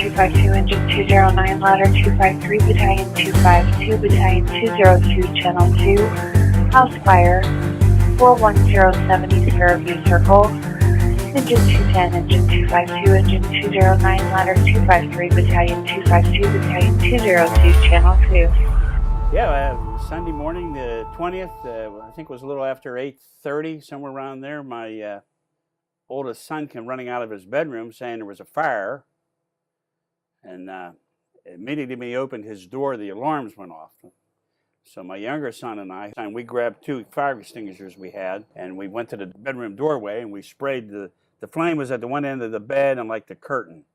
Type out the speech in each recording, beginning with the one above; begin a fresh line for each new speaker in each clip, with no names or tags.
252, engine 209, ladder 253, battalion 252, battalion 202, channel 2, house fire, 41070 Fairview Circle, engine 210, engine 252, engine 209, ladder 253, battalion 252, battalion 202, channel 2.
Yeah, Sunday morning, the 20th, I think it was a little after 8:30, somewhere around there. My oldest son came running out of his bedroom saying there was a fire. And immediately when he opened his door, the alarms went off. So my younger son and we grabbed 2 fire extinguishers we had, and we went to the bedroom doorway, and we sprayed the flame was at the one end of the bed and like the curtain.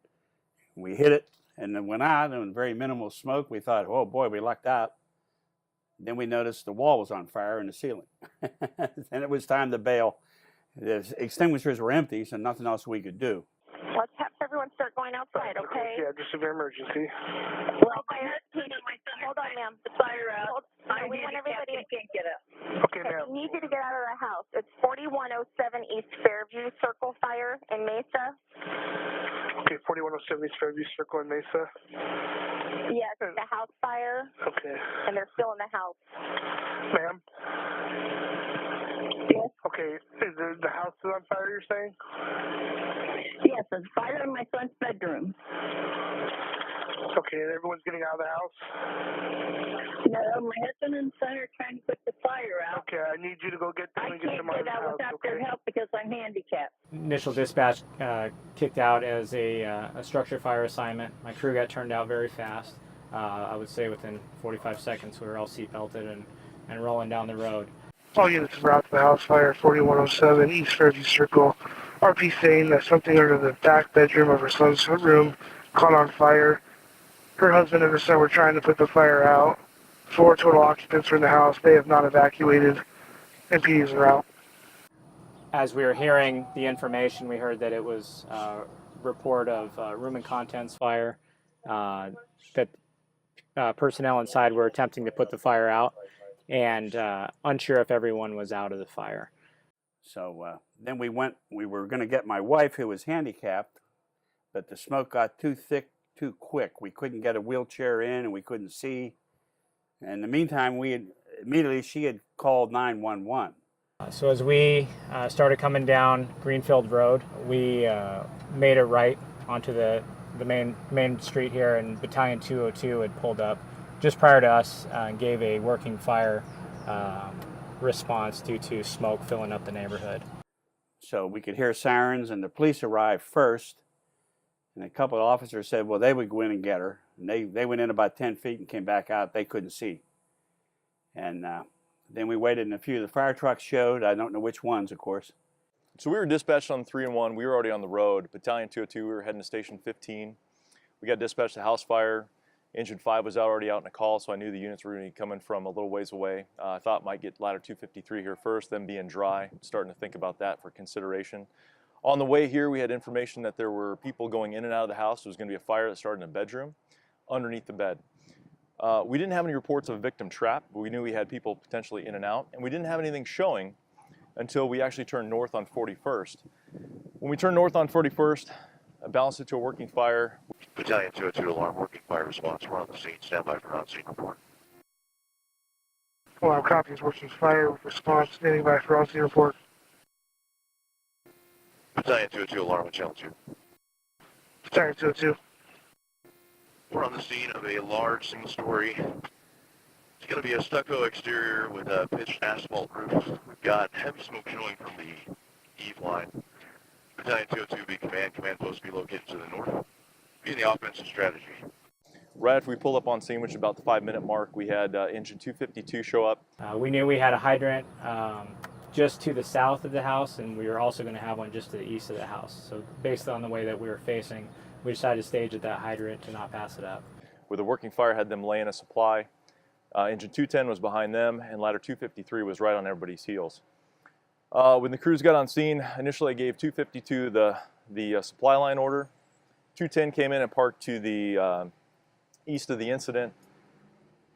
We hit it, and it went out, and very minimal smoke. We thought, oh boy, we lucked out. Then we noticed the wall was on fire and the ceiling. And it was time to bail. The extinguishers were empty, so nothing else we could do.
Let's have everyone start going outside, okay?
Yeah, just an emergency.
Well, hold on, ma'am.
The fire out.
We want everybody to
can't get up.
Okay, ma'am.
We need you to get out of the house. It's 4107 East Fairview Circle fire in Mesa.
Okay, 4107 East Fairview Circle in Mesa.
Yes, the house fire.
Okay.
And they're still in the house.
Ma'am?
Yes.
Okay, is the house still on fire, you're saying?
Yes, there's fire in my son's bedroom.
Okay, and everyone's getting out of the house?
No, my husband and son are trying to put the fire out.
Okay, I need you to go get them
I
and get
can't
them out of
get
the
out
house,
without
okay?
their help because I'm handicapped.
Initial dispatch kicked out as a structure fire assignment. My crew got turned out very fast. I would say within 45 seconds we were all seat belted and rolling down the road.
All units are out to the house fire, 4107 East Fairview Circle. RP saying that something under the back bedroom of her son's room caught on fire. Her husband and her son were trying to put the fire out. 4 total occupants are in the house. They have not evacuated. MPD is en route.
As we were hearing the information, we heard that it was a report of room and contents fire, that personnel inside were attempting to put the fire out, and unsure if everyone was out of the fire.
So then we were going to get my wife, who was handicapped, but the smoke got too thick too quick. We couldn't get a wheelchair in, and we couldn't see. And in the meantime, she had called 911.
So as we started coming down Greenfield Road, we made a right onto the main street here, and Battalion 202 had pulled up just prior to us and gave a working fire response due to smoke filling up the neighborhood. So we could hear sirens, and the police arrived first, and a couple of officers said, well, they would go in and get her. And they went in about 10 feet and came back out. They couldn't see. And then we waited, and a few of the fire trucks showed. I don't know which ones, of course.
So we were dispatched on 3-1. We were already on the road. Battalion 202, we were heading to Station 15. We got dispatched to house fire. Engine 5 was already out in a call, so I knew the units were going to be coming from a little ways away. I thought might get ladder 253 here first, then being dry. Starting to think about that for consideration. On the way here, we had information that there were people going in and out of the house. There was going to be a fire that started in a bedroom underneath the bed. We didn't have any reports of a victim trap, but we knew we had people potentially in and out, and we didn't have anything showing until we actually turned north on 41st. When we turned north on 41st, I balanced it to a working fire.
Battalion 202 alarm, working fire response. We're on the scene. Stand by for on-scene report.
Alarm copies, working fire response. Standing by for on-scene report.
Battalion 202 alarm on channel 2.
Battalion 202.
We're on the scene of a large single-story. It's going to be a stucco exterior with a pitched asphalt roof. We've got heavy smoke showing from the eave line. Battalion 202 be command post be located to the north. Be in the offensive strategy.
Right after we pulled up on scene, which is about the 5-minute mark, we had engine 252 show up.
We knew we had a hydrant just to the south of the house, and we were also going to have one just to the east of the house. So based on the way that we were facing, we decided to stage at that hydrant to not pass it up.
With a working fire, had them laying a supply. Engine 210 was behind them, and ladder 253 was right on everybody's heels. When the crews got on scene, initially I gave 252 the supply line order. 210 came in and parked to the east of the incident.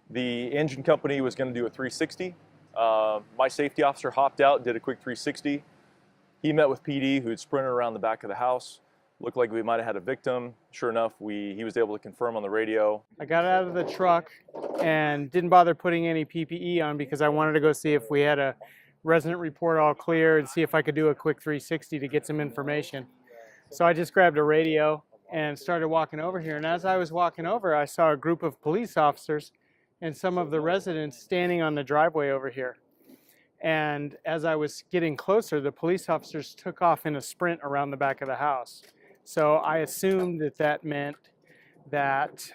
The engine company was going to do a 360. My safety officer hopped out, did a quick 360. He met with PD, who had sprinted around the back of the house. Looked like we might have had a victim. Sure enough, he was able to confirm on the radio.
I got out of the truck and didn't bother putting any PPE on because I wanted to go see if we had a resident report all clear and see if I could do a quick 360 to get some information. So I just grabbed a radio and started walking over here. And as I was walking over, I saw a group of police officers and some of the residents standing on the driveway over here. And as I was getting closer, the police officers took off in a sprint around the back of the house. So I assumed that that meant that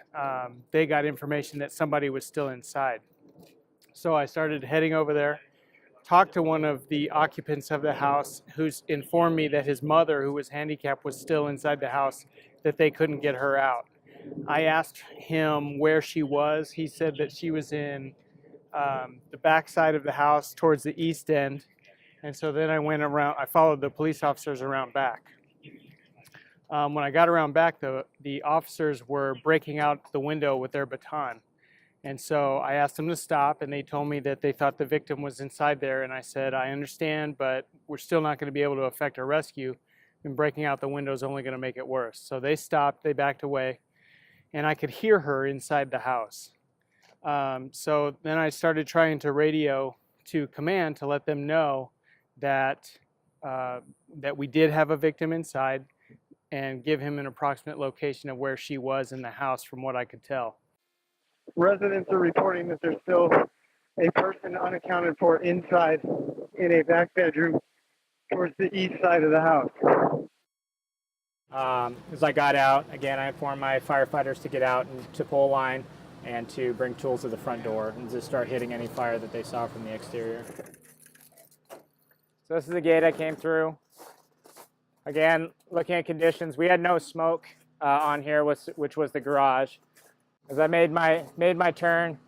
they got information that somebody was still inside. So I started heading over there, talked to one of the occupants of the house who's informed me that his mother, who was handicapped, was still inside the house, that they couldn't get her out. I asked him where she was. He said that she was in the back side of the house towards the east end. And so then I went around, I followed the police officers around back. When I got around back, the officers were breaking out the window with their baton. And so I asked them to stop, and they told me that they thought the victim was inside there. And I said, I understand, but we're still not going to be able to effect a rescue, and breaking out the window is only going to make it worse. So they stopped, they backed away, and I could hear her inside the house. So then I started trying to radio to command to let them know that, that we did have a victim inside, and give him an approximate location of where she was in the house from what I could tell.
Residents are reporting that there's still a person unaccounted for inside in a back bedroom towards the east side of the house.
As I got out, again, I informed my firefighters to get out and to pull a line and to bring tools to the front door and to start hitting any fire that they saw from the exterior. So this is the gate I came through. Again, looking at conditions, we had no smoke on here, which was the garage. As I made my turn,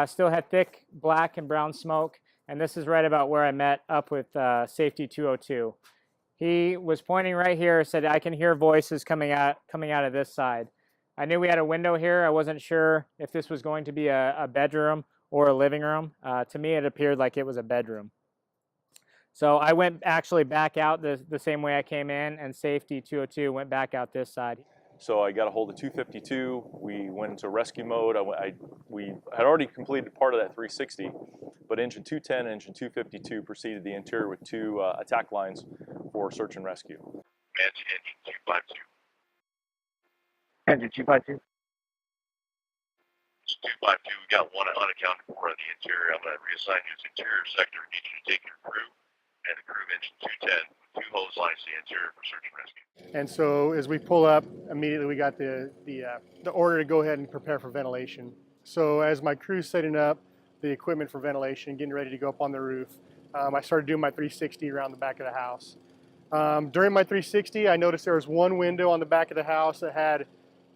still had thick black and brown smoke, and this is right about where I met up with Safety 202. He was pointing right here, said, I can hear voices coming out of this side. I knew we had a window here. I wasn't sure if this was going to be a bedroom or a living room. To me, it appeared like it was a bedroom. So I went actually back out the same way I came in, and Safety 202 went back out this side.
So I got a hold of 252. We went into rescue mode. We had already completed part of that 360, but engine 210 and engine 252 proceeded the interior with two attack lines for search and rescue.
Man's engine 252.
Engine 252.
252, we got one unaccounted for in the interior. I'm going to reassign you to interior sector. I need you to take your crew and the crew of engine 210 with 2 hose lines to the interior for search and rescue.
And so as we pull up, immediately we got the order to go ahead and prepare for ventilation. So as my crew's setting up the equipment for ventilation, getting ready to go up on the roof, I started doing my 360 around the back of the house. During my 360, I noticed there was one window on the back of the house that had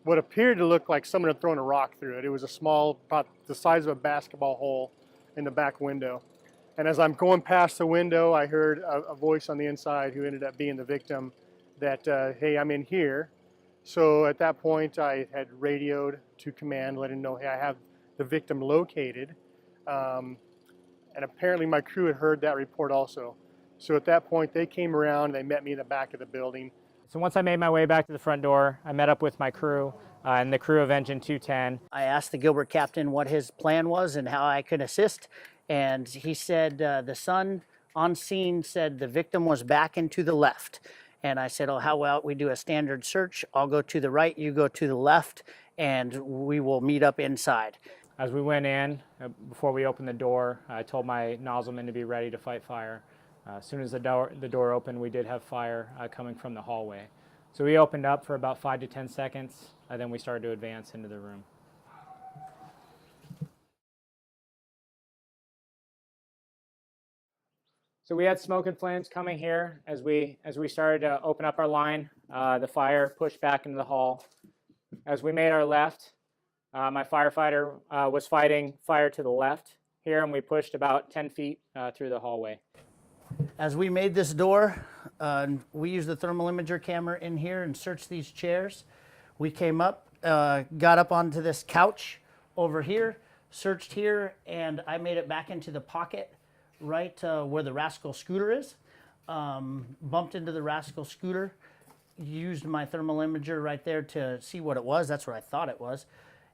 what appeared to look like someone had thrown a rock through it. It was a small, about the size of a basketball hole in the back window. And as I'm going past the window, I heard a voice on the inside who ended up being the victim that, hey, I'm in here. So at that point, I had radioed to command, letting know, hey, I have the victim located. And apparently my crew had heard that report also. So at that point, they came around, they met me in the back of the building.
So once I made my way back to the front door, I met up with my crew and the crew of engine 210.
I asked the Gilbert captain what his plan was and how I could assist. And he said the son on scene said the victim was back and to the left. And I said, oh, how about we do a standard search? I'll go to the right, you go to the left, and we will meet up inside.
As we went in, before we opened the door, I told my nozzleman to be ready to fight fire. As soon as the door opened, we did have fire coming from the hallway. So we opened up for about 5 to 10 seconds, and then we started to advance into the room. So we had smoke and flames coming here as we started to open up our line. The fire pushed back into the hall. As we made our left, my firefighter was fighting fire to the left here, and we pushed about 10 feet through the hallway.
As we made this door, we used the thermal imager camera in here and searched these chairs. We came up, got up onto this couch over here, searched here, and I made it back into the pocket right where the Rascal scooter is. Bumped into the Rascal scooter, used my thermal imager right there to see what it was. That's what I thought it was.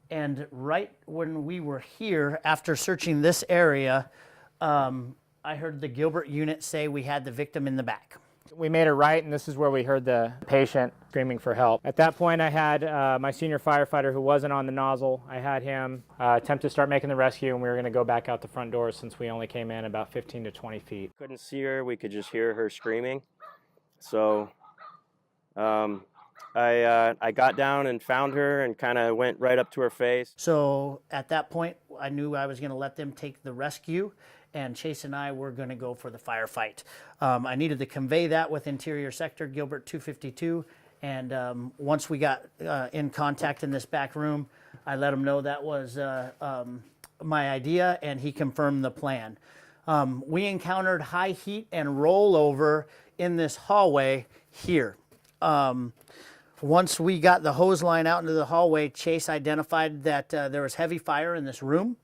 And right when we were here, after searching this area, I heard the Gilbert unit say we had the victim in the back.
We made a right, and this is where we heard the patient screaming for help. At that point, I had my senior firefighter who wasn't on the nozzle. I had him attempt to start making the rescue, and we were going to go back out the front door since we only came in about 15 to 20 feet.
Couldn't see her. We could just hear her screaming. So I got down and found her and kind of went right up to her face.
So at that point, I knew I was going to let them take the rescue, and Chase and I were going to go for the firefight. I needed to convey that with Interior Sector Gilbert 252, and once we got in contact in this back room, I let him know that was my idea, and he confirmed the plan. We encountered high heat and rollover in this hallway here. Once we got the hose line out into the hallway, Chase identified that there was heavy fire in this room,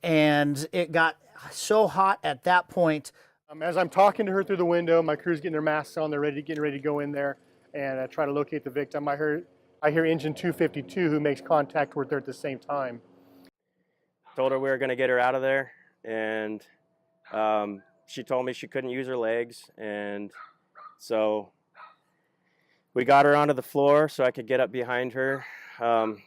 and it got so hot at that point.
As I'm talking to her through the window, my crew's getting their masks on, they're getting ready to go in there and try to locate the victim. I hear engine 252 who makes contact with her at the same time.
Told her we were going to get her out of there, and she told me she couldn't use her legs, and so we got her onto the floor so I could get up behind her.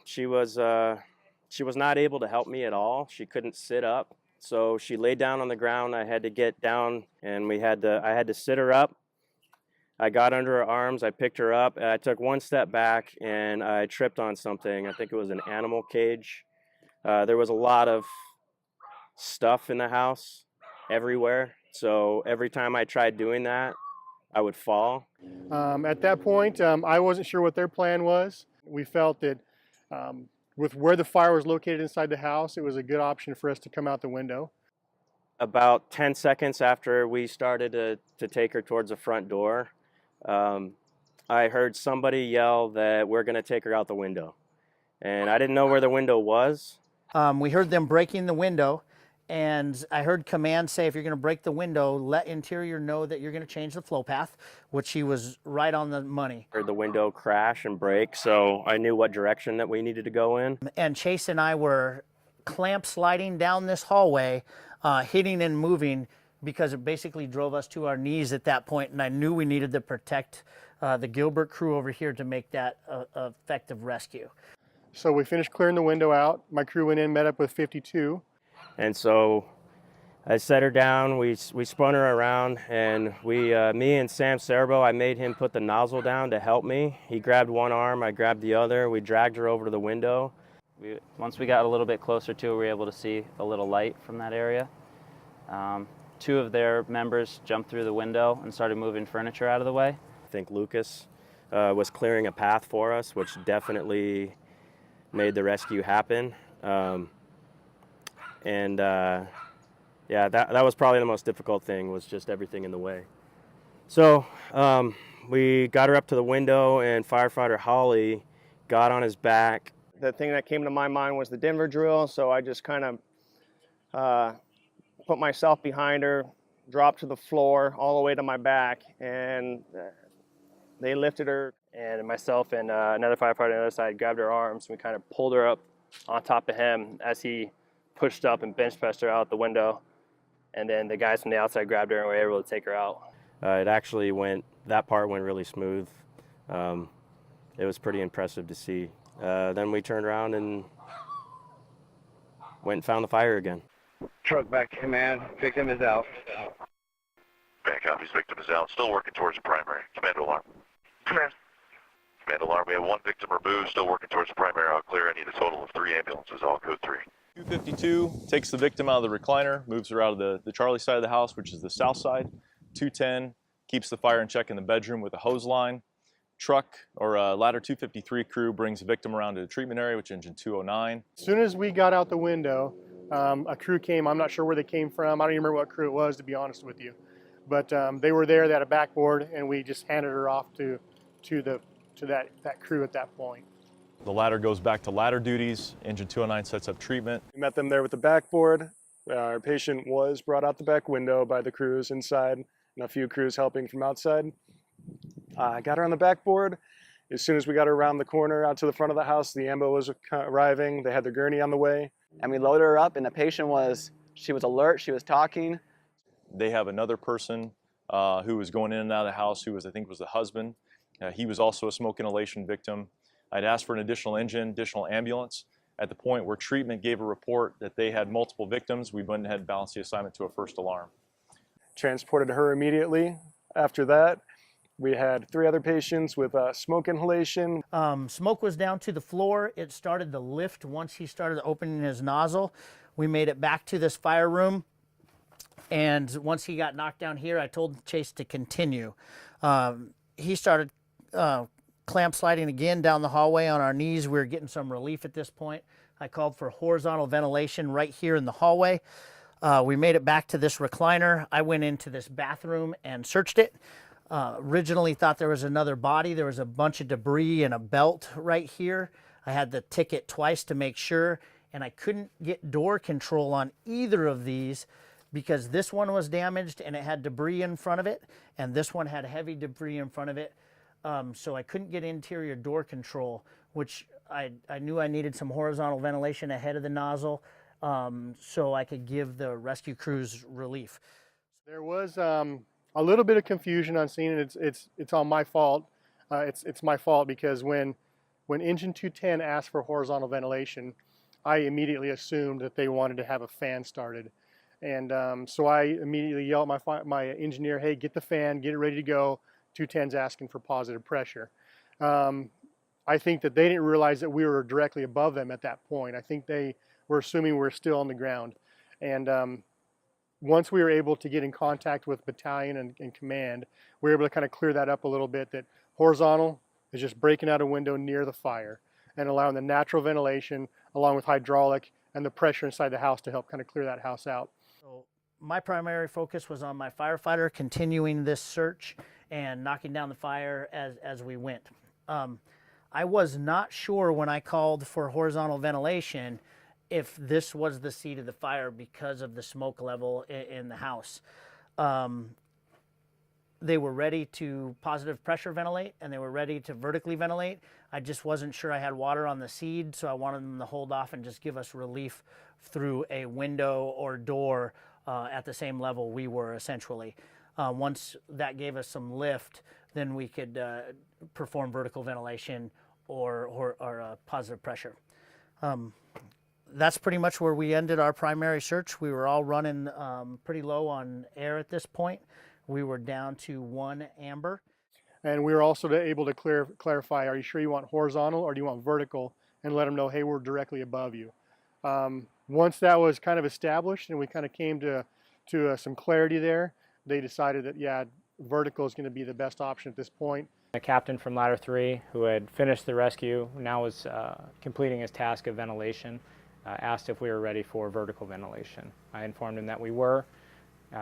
She was not able to help me at all. She couldn't sit up, so she laid down on the ground. I had to get down, and I had to sit her up. I got under her arms. I picked her up. And I took one step back, and I tripped on something. I think it was an animal cage. There was a lot of stuff in the house everywhere, so every time I tried doing that, I would fall.
At that point, I wasn't sure what their plan was. We felt that with where the fire was located inside the house, it was a good option for us to come out the window.
About 10 seconds after we started to take her towards the front door, I heard somebody yell that we're going to take her out the window. And I didn't know where the window was.
We heard them breaking the window, and I heard command say, if you're going to break the window, let Interior know that you're going to change the flow path, which he was right on the money.
Heard the window crash and break, so I knew what direction that we needed to go in.
And Chase and I were clamp sliding down this hallway, hitting and moving, because it basically drove us to our knees at that point, and I knew we needed to protect the Gilbert crew over here to make that effective rescue.
So we finished clearing the window out. My crew went in, met up with 52.
And so I set her down, we spun her around, and me and Sam Cerbo, I made him put the nozzle down to help me. He grabbed one arm, I grabbed the other. We dragged her over to the window.
Once we got a little bit closer to her, we were able to see a little light from that area. Two of their members jumped through the window and started moving furniture out of the way.
I think Lucas was clearing a path for us, which definitely made the rescue happen. Yeah, that was probably the most difficult thing, was just everything in the way. So we got her up to the window, and firefighter Holly got on his back.
The thing that came to my mind was the Denver drill, so I just kind of put myself behind her, dropped to the floor all the way to my back, and they lifted her. And myself and another firefighter on the other side grabbed her arms. We kind of pulled her up on top of him as he pushed up and bench pressed her out the window. And then the guys from the outside grabbed her and were able to take her out.
That part went really smooth. It was pretty impressive to see. Then we turned around and went and found the fire again.
Truck back command, victim is out.
Back copies, victim is out. Still working towards the primary. Command alarm. Command. Command alarm, we have one victim removed, still working towards the primary. I'll clear. I need a total of 3 ambulances, all code 3.
252 takes the victim out of the recliner, moves her out of the Charlie side of the house, which is the south side. 210 keeps the fire in check in the bedroom with a hose line. Truck or ladder 253 crew brings the victim around to the treatment area, which is engine 209.
As soon as we got out the window, a crew came. I'm not sure where they came from. I don't even remember what crew it was, to be honest with you. But they were there. They had a backboard, and we just handed her off to that crew at that point.
The ladder goes back to ladder duties. Engine 209 sets up treatment.
We met them there with the backboard. Our patient was brought out the back window by the crews inside, and a few crews helping from outside. I got her on the backboard. As soon as we got her around the corner out to the front of the house, the AMBO was arriving. They had their gurney on the way.
And we loaded her up, and the patient she was alert, she was talking.
They have another person who was going in and out of the house who I think was the husband. He was also a smoke inhalation victim. I'd asked for an additional engine, additional ambulance. At the point where treatment gave a report that they had multiple victims, we went ahead and balanced the assignment to a first alarm.
Transported her immediately. After that, we had 3 other patients with smoke inhalation.
Smoke was down to the floor. It started to lift once he started opening his nozzle. We made it back to this fire room. And once he got knocked down here, I told Chase to continue. He started clamp sliding again down the hallway on our knees. We were getting some relief at this point. I called for horizontal ventilation right here in the hallway. We made it back to this recliner. I went into this bathroom and searched it. Originally thought there was another body. There was a bunch of debris and a belt right here. I had to tick it twice to make sure, and I couldn't get door control on either of these because this one was damaged and it had debris in front of it, and this one had heavy debris in front of it. So I couldn't get interior door control, which I knew I needed some horizontal ventilation ahead of the nozzle so I could give the rescue crews relief.
There was a little bit of confusion on scene, and it's on my fault. It's my fault because when engine 210 asked for horizontal ventilation, I immediately assumed that they wanted to have a fan started. And so I immediately yelled at my engineer, hey, get the fan, get it ready to go. 210's asking for positive pressure. I think that they didn't realize that we were directly above them at that point. I think they were assuming we were still on the ground. And once we were able to get in contact with battalion and command, we were able to kind of clear that up a little bit, that horizontal is just breaking out a window near the fire and allowing the natural ventilation along with hydraulic and the pressure inside the house to help kind of clear that house out.
So my primary focus was on my firefighter continuing this search and knocking down the fire as we went. I was not sure when I called for horizontal ventilation if this was the seat of the fire because of the smoke level in the house. They were ready to positive pressure ventilate and they were ready to vertically ventilate. I just wasn't sure I had water on the seed, so I wanted them to hold off and just give us relief through a window or door at the same level we were essentially. Once that gave us some lift, then we could perform vertical ventilation or positive pressure. That's pretty much where we ended our primary search. We were all running pretty low on air at this point. We were down to 1 amber.
And we were also able to clarify, are you sure you want horizontal or do you want vertical? And let them know, hey, we're directly above you. Once that was kind of established and we kind of came to some clarity there, they decided that, yeah, vertical is going to be the best option at this point.
A captain from Ladder 3 who had finished the rescue, now was completing his task of ventilation, asked if we were ready for vertical ventilation. I informed him that we were.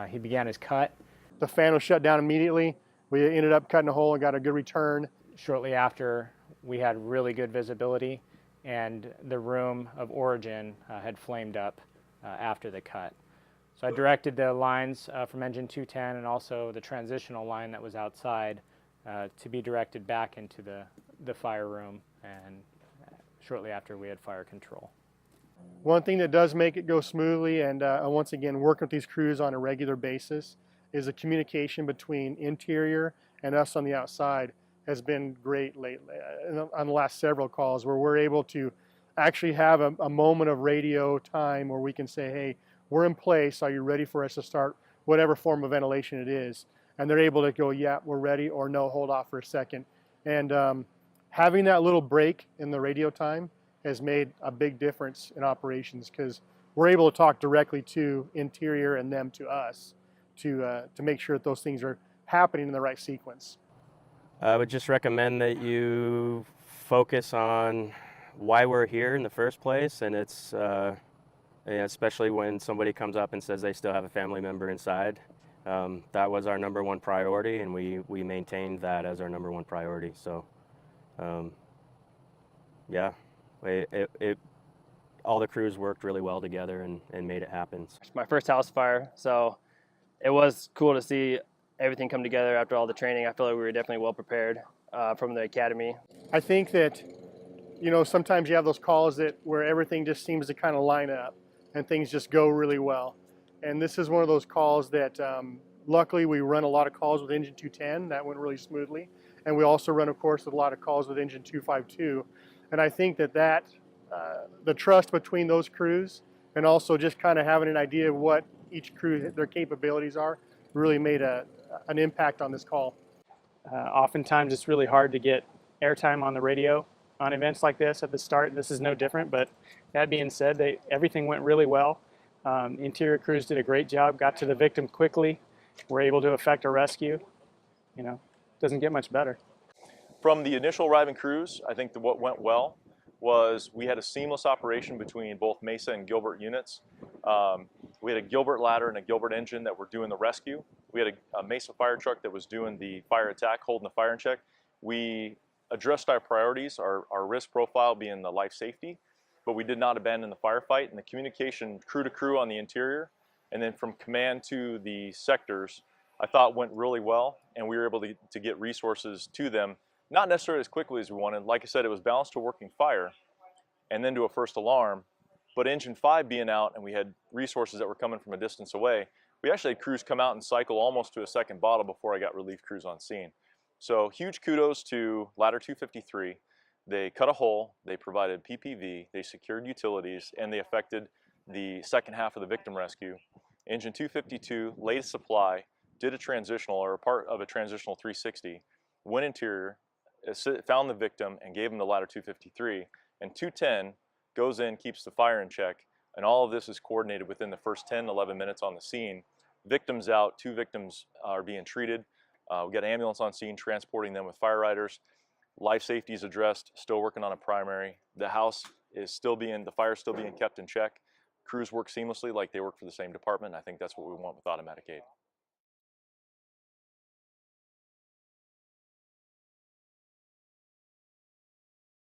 He began his cut.
The fan was shut down immediately. We ended up cutting a hole and got a good return.
Shortly after, we had really good visibility, and the room of origin had flamed up after the cut. So I directed the lines from engine 210 and also the transitional line that was outside to be directed back into the fire room, and shortly after we had fire control.
One thing that does make it go smoothly, and once again, working with these crews on a regular basis, is the communication between interior and us on the outside has been great lately on the last several calls, where we're able to actually have a moment of radio time where we can say, hey, we're in place, are you ready for us to start whatever form of ventilation it is? And they're able to go, yeah, we're ready, or no, hold off for a second. And having that little break in the radio time has made a big difference in operations, because we're able to talk directly to interior and them to us to make sure that those things are happening in the right sequence.
I would just recommend that you focus on why we're here in the first place, and it's especially when somebody comes up and says they still have a family member inside. That was our number one priority, and we maintained that as our number one priority. So, yeah, all the crews worked really well together and made it happen.
It's my first house fire, so it was cool to see everything come together after all the training. I feel like we were definitely well prepared from the academy.
I think that, you know, sometimes you have those calls where everything just seems to kind of line up and things just go really well. And this is one of those calls that luckily we run a lot of calls with engine 210. That went really smoothly. And we also run, of course, a lot of calls with engine 252. And I think that the trust between those crews and also just kind of having an idea of what each crew, their capabilities are, really made an impact on this call.
Oftentimes it's really hard to get airtime on the radio on events like this at the start. This is no different, but that being said, everything went really well. Interior crews did a great job, got to the victim quickly, were able to effect a rescue. You know, doesn't get much better.
From the initial arriving crews, I think that what went well was we had a seamless operation between both Mesa and Gilbert units. We had a Gilbert ladder and a Gilbert engine that were doing the rescue. We had a Mesa fire truck that was doing the fire attack, holding the fire in check. We addressed our priorities, our risk profile being the life safety, but we did not abandon the firefight, and the communication crew to crew on the interior, and then from command to the sectors, I thought went really well, and we were able to get resources to them, not necessarily as quickly as we wanted. Like I said, it was balanced to working fire and then to a first alarm, but engine 5 being out and we had resources that were coming from a distance away, we actually had crews come out and cycle almost to a second bottle before I got relief crews on scene. So huge kudos to Ladder 253. They cut a hole, they provided PPV, they secured utilities, and they affected the second half of the victim rescue. Engine 252 laid a supply, did a transitional or a part of a transitional 360, went interior, found the victim, and gave him the Ladder 253. And 210 goes in, keeps the fire in check, and all of this is coordinated within the first 10, 11 minutes on the scene. Victims out, 2 victims are being treated. We got an ambulance on scene transporting them with fire riders. Life safety is addressed, still working on a primary. The house is the fire is still being kept in check. Crews work seamlessly like they work for the same department. I think that's what we want with automatic aid.